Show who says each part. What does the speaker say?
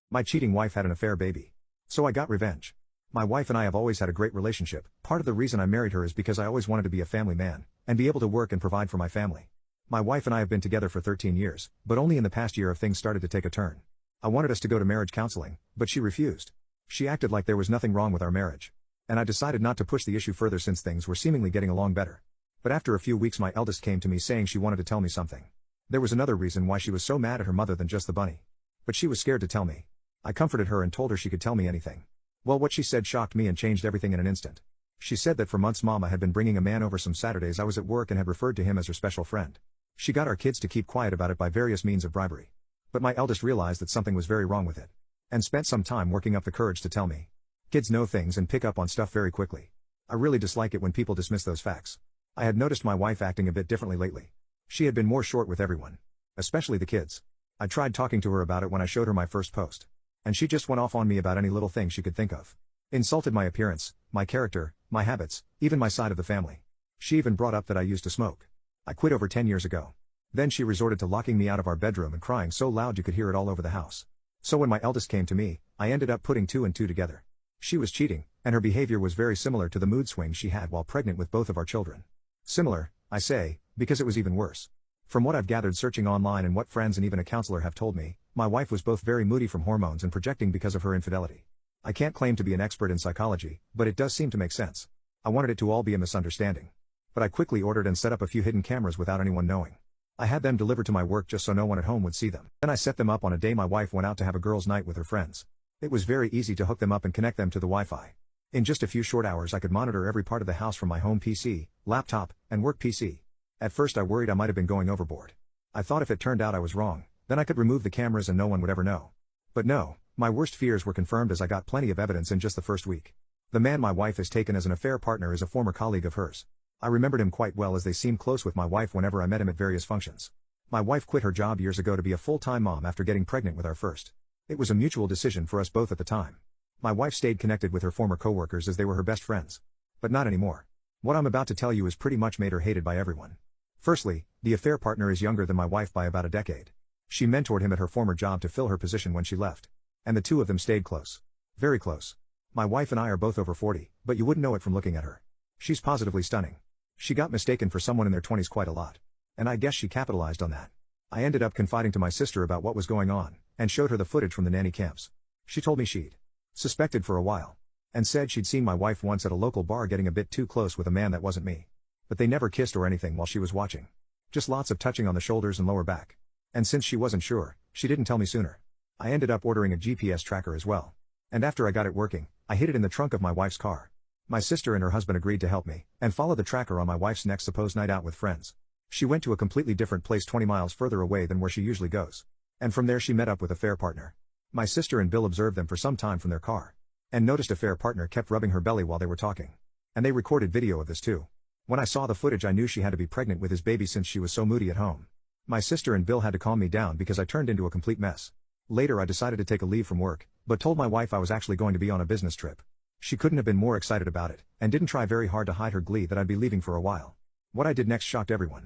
Speaker 1: My cheating wife had an affair baby. So I got revenge. My wife and I have always had a great relationship. Part of the reason I married her is because I always wanted to be a family man, and be able to work and provide for my family. My wife and I have been together for 13 years, but only in the past year have things started to take a turn. I wanted us to go to marriage counseling, but she refused. She acted like there was nothing wrong with our marriage. And I decided not to push the issue further since things were seemingly getting along better. But after a few weeks my eldest came to me saying she wanted to tell me something. There was another reason why she was so mad at her mother than just the bunny. But she was scared to tell me. I comforted her and told her she could tell me anything. Well, what she said shocked me and changed everything in an instant. She said that for months Mama had been bringing a man over some Saturdays I was at work and had referred to him as her special friend. She got our kids to keep quiet about it by various means of bribery. But my eldest realized that something was very wrong with it. And spent some time working up the courage to tell me. Kids know things and pick up on stuff very quickly. I really dislike it when people dismiss those facts. I had noticed my wife acting a bit differently lately. She had been more short with everyone. Especially the kids. I tried talking to her about it when I showed her my first post. And she just went off on me about any little thing she could think of. Insulted my appearance, my character, my habits, even my side of the family. She even brought up that I used to smoke. I quit over 10 years ago. Then she resorted to locking me out of our bedroom and crying so loud you could hear it all over the house. So when my eldest came to me, I ended up putting two and two together. She was cheating, and her behavior was very similar to the mood swings she had while pregnant with both of our children. Similar, I say, because it was even worse. From what I've gathered searching online and what friends and even a counselor have told me, my wife was both very moody from hormones and projecting because of her infidelity. I can't claim to be an expert in psychology, but it does seem to make sense. I wanted it to all be a misunderstanding. But I quickly ordered and set up a few hidden cameras without anyone knowing. I had them delivered to my work just so no one at home would see them. Then I set them up on a day my wife went out to have a girls' night with her friends. It was very easy to hook them up and connect them to the Wi-Fi. In just a few short hours I could monitor every part of the house from my home PC, laptop, and work PC. At first I worried I might have been going overboard. I thought if it turned out I was wrong, then I could remove the cameras and no one would ever know. But no, my worst fears were confirmed as I got plenty of evidence in just the first week. The man my wife has taken as an affair partner is a former colleague of hers. I remembered him quite well as they seemed close with my wife whenever I met him at various functions. My wife quit her job years ago to be a full-time mom after getting pregnant with our first. It was a mutual decision for us both at the time. My wife stayed connected with her former coworkers as they were her best friends. But not anymore. What I'm about to tell you has pretty much made her hated by everyone. Firstly, the affair partner is younger than my wife by about a decade. She mentored him at her former job to fill her position when she left. And the two of them stayed close. Very close. My wife and I are both over 40, but you wouldn't know it from looking at her. She's positively stunning. She got mistaken for someone in their 20s quite a lot. And I guess she capitalized on that. I ended up confiding to my sister about what was going on, and showed her the footage from the nanny camps. She told me she'd suspected for a while. And said she'd seen my wife once at a local bar getting a bit too close with a man that wasn't me. But they never kissed or anything while she was watching. Just lots of touching on the shoulders and lower back. And since she wasn't sure, she didn't tell me sooner. I ended up ordering a GPS tracker as well. And after I got it working, I hid it in the trunk of my wife's car. My sister and her husband agreed to help me, and follow the tracker on my wife's next supposed night out with friends. She went to a completely different place 20 miles further away than where she usually goes. And from there she met up with a fair partner. My sister and Bill observed them for some time from their car. And noticed a fair partner kept rubbing her belly while they were talking. And they recorded video of this too. When I saw the footage I knew she had to be pregnant with his baby since she was so moody at home. My sister and Bill had to calm me down because I turned into a complete mess. Later I decided to take a leave from work, but told my wife I was actually going to be on a business trip. She couldn't have been more excited about it, and didn't try very hard to hide her glee that I'd be leaving for a while. What I did next shocked everyone.